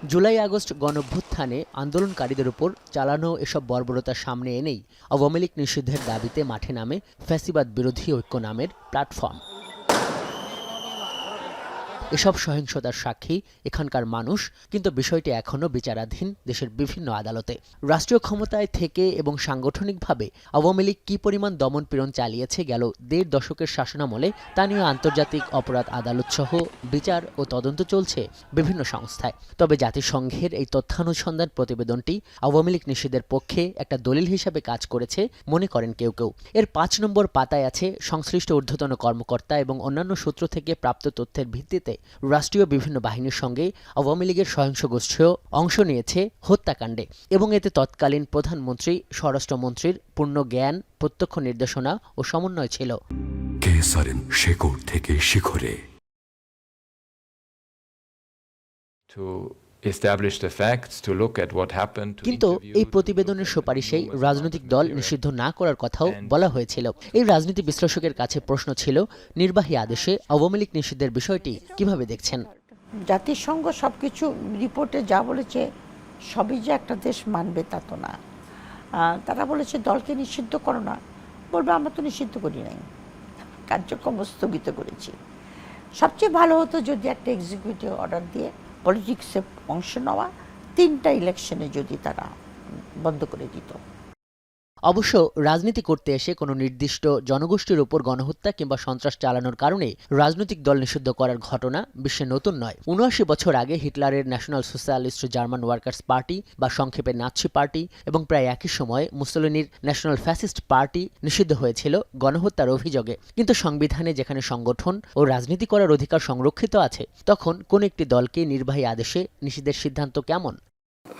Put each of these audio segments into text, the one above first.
July August গণঅভ্যুত্থানে আন্দোলনকারীদের উপর চালানো এসব বর্বরতার সামনে এনেই আওয়ামী লীগ নিষিদ্ধের দাবিতে মাঠে নামে ফ্যাসিবাদ বিরোধী ঐক্য নামের প্ল্যাটফর্ম। এসব সহিংসতার সাক্ষী এখানকার মানুষ, কিন্তু বিষয়টি এখনও বিচারাধীন দেশের বিভিন্ন আদালতে। রাষ্ট্রীয় ক্ষমতায় থেকে এবং সাংগঠনিকভাবে আওয়ামী লীগ কী পরিমাণ দমন-পীড়ন চালিয়েছে গেল ১.৫ দশকের শাসনামলে তা নিয়ে আন্তর্জাতিক অপরাধ আদালতসহ বিচার ও তদন্ত চলছে বিভিন্ন সংস্থায়। তবে জাতিসংঘের এই তথ্যানুসন্ধান প্রতিবেদনটি আওয়ামী লীগ নিষিদ্ধের পক্ষে একটা দলিল হিসাবে কাজ করেছে মনে করেন কেউ কেউ। এর ৫ নম্বর পাতায় আছে সংশ্লিষ্ট ঊর্ধ্বতন কর্মকর্তা এবং অন্যান্য সূত্র থেকে প্রাপ্ত তথ্যের ভিত্তিতে রাষ্ট্রীয় বিভিন্ন বাহিনীর সঙ্গে আওয়ামী লীগের সহিংস গোষ্ঠীও অংশ নিয়েছে হত্যাকাণ্ডে এবং এতে তৎকালীন প্রধানমন্ত্রী, স্বরাষ্ট্রমন্ত্রীর পূর্ণ জ্ঞান, প্রত্যক্ষ নির্দেশনা ও সমন্বয় ছিল। শেকড় থেকে শিখরে। কিন্তু এই প্রতিবেদনের সুপারিশেই রাজনৈতিক দল নিষিদ্ধ না করার কথাও বলা হয়েছিল। এই রাজনীতি বিশ্লেষকের কাছে প্রশ্ন ছিল, নির্বাহী আদেশে আওয়ামী লীগ নিষিদ্ধের বিষয়টি কিভাবে দেখছেন? জাতিসংঘ সবকিছু রিপোর্টে যা বলেছে সবই যে একটা দেশ মানবে তা তো না। তারা বলেছে দলকে নিষিদ্ধ করো না, বলবে আমরা তো নিষিদ্ধ করি নাই, কার্যক্রম স্থগিত করেছি। সবচেয়ে ভালো হতো যদি একটা এক্সিকিউটিভ অর্ডার দিয়ে পলিটিক্সে অংশ নেওয়া 3টা ইলেকশনে যদি তারা বন্ধ করে দিত। অবশ্য রাজনীতি করতে এসে কোনো নির্দিষ্ট জনগোষ্ঠীর উপর গণহত্যা কিংবা সন্ত্রাস চালানোর কারণে রাজনৈতিক দল নিষিদ্ধ করার ঘটনা বিশ্বে নতুন নয়। ৭৯ বছর আগে হিটলারের national socialist German workers party বা সংক্ষেপে নাৎসি পার্টি এবং প্রায় একই সময়ে মুসোলিনির ন্যাশনাল ফ্যাসিস্ট পার্টি নিষিদ্ধ হয়েছিল গণহত্যার অভিযোগে। কিন্তু সংবিধানে যেখানে সংগঠন ও রাজনীতি করার অধিকার সংরক্ষিত আছে, তখন কোন একটি দলকে নির্বাহী আদেশে নিষিদ্ধের সিদ্ধান্ত কেমন?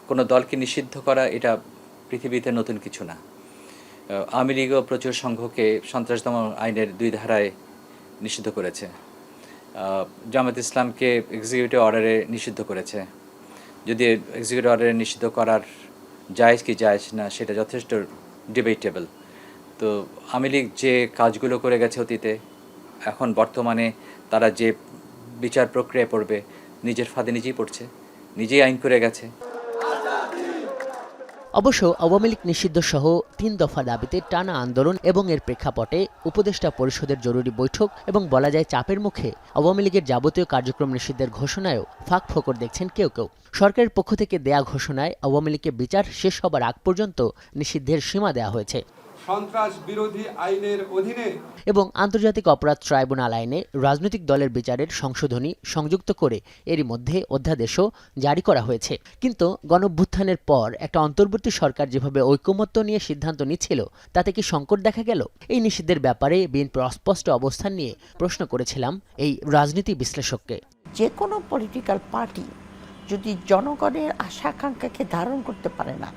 কোনো দলকে নিষিদ্ধ করা এটা পৃথিবীতে নতুন কিছু না। আওয়ামী লীগও প্রচুর সংঘকে সন্ত্রাস দমন আইনের 2 ধারায় নিষিদ্ধ করেছে। জামাত ইসলামকে এক্সিকিউটিভ অর্ডারে নিষিদ্ধ করেছে। যদি এক্সিকিউটিভ অর্ডারে নিষিদ্ধ করার জায়েজ কি জায়েজ না সেটা যথেষ্ট ডিবেটেবল। তো আওয়ামী লীগ যে কাজগুলো করে গেছে অতীতে, এখন বর্তমানে তারা যে বিচার প্রক্রিয়ায় পড়বে নিজের ফাঁদে নিজেই পড়ছে, নিজেই আইন করে গেছে। অবশ্য আওয়ামী লীগ নিষিদ্ধ সহ 3 দফা দাবিতে টানা আন্দোলন এবং এর প্রেক্ষাপটে উপদেষ্টা পরিষদের জরুরি বৈঠক এবং বলা যায় চাপের মুখে আওয়ামী লীগের যাবতীয় কার্যক্রম নিষিদ্ধের ঘোষণায়ও ফাঁক-ফোকর দেখছেন কেউ কেউ। সরকারের পক্ষ থেকে দেয়া ঘোষণায় আওয়ামী লীগকে বিচার শেষ হবার আগ পর্যন্ত নিষিদ্ধের সীমা দেওয়া হয়েছে। সন্ত্রাস বিরোধী আইনের অধীনে এবং আন্তর্জাতিক অপরাধ ট্রাইব্যুনাল আইনে রাজনৈতিক দলের বিচারের সংশোধনী সংযুক্ত করে এরই মধ্যে অধ্যাদেশও জারি করা হয়েছে। কিন্তু গণঅভ্যুত্থানের পর একটা অন্তর্বর্তী সরকার যেভাবে ঐকমত্য নিয়ে সিদ্ধান্ত নিচ্ছিল, তাতে কি সংকট দেখা গেল? এই নিষিদ্ধের ব্যাপারে বিএনপির অস্পষ্ট অবস্থান নিয়ে প্রশ্ন করেছিলাম এই রাজনীতি বিশ্লেষককে। যে কোনো পলিটিক্যাল পার্টি যদি জনগণের আশা আকাঙ্ক্ষাকে ধারণ করতে পারে না,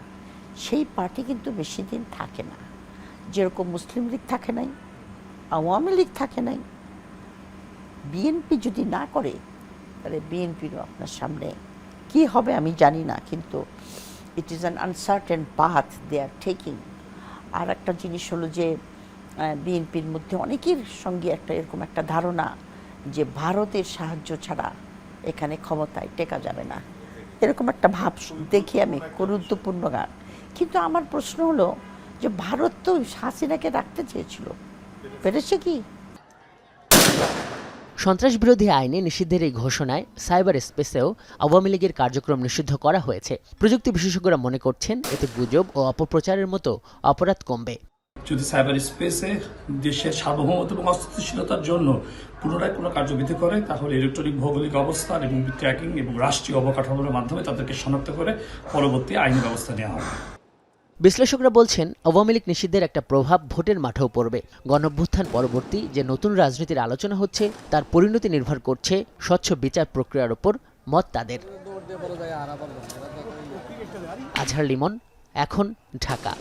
সেই পার্টি কিন্তু বেশি দিন থাকে না। যেরকম মুসলিম লীগ থাকে নাই, আওয়ামী লীগ থাকে নাই, বিএনপি যদি না করে তাহলে বিএনপিরও আপনার সামনে কি হবে আমি জানি না, কিন্তু it is an uncertain path they are taking. আর একটা জিনিস হলো যে বিএনপির মধ্যে অনেকের সঙ্গে একটা এরকম একটা ধারণা যে ভারতের সাহায্য ছাড়া এখানে ক্ষমতায় টেকা যাবে না, এরকম একটা ভাব দেখি আমি গুরুত্বপূর্ণ গান। কিন্তু আমার প্রশ্ন হলো যে ভারত তো হাসিনাকে রাখতে চেয়েছিল, পেরেছে কি? সন্ত্রাস বিরোধী আইনে নিষিদ্ধের এই ঘোষণায় সাইবার স্পেসেও আওয়ামী লীগের কার্যক্রম নিষিদ্ধ করা হয়েছে। প্রযুক্তি বিশেষজ্ঞরা মনে করছেন এতে গুজব ও অপপ্রচারের মতো অপরাধ কমবে। যদি সাইবার স্পেসে দেশের সার্বভৌমত্ব এবং অস্থিতিশীলতার জন্য পুনরায় কোনো কার্যবিধি করে, তাহলে ইলেকট্রনিক ভৌগোলিক অবস্থান এবং ট্র্যাকিং এবং রাষ্ট্রীয় অবকাঠামোর মাধ্যমে তাদেরকে শনাক্ত করে পরবর্তী আইনি ব্যবস্থা নেওয়া হবে। বিশ্লেষকরা বলছেন আওয়ামী লীগ নিষিদ্ধের একটা প্রভাব ভোটের মাঠেও পড়বে। গণঅভ্যুত্থান পরবর্তী যে নতুন রাজনীতির আলোচনা হচ্ছে, তার পরিণতি নির্ভর করছে স্বচ্ছ বিচার প্রক্রিয়ার উপর মত তাদের। আজহার লিমন, এখন, ঢাকা।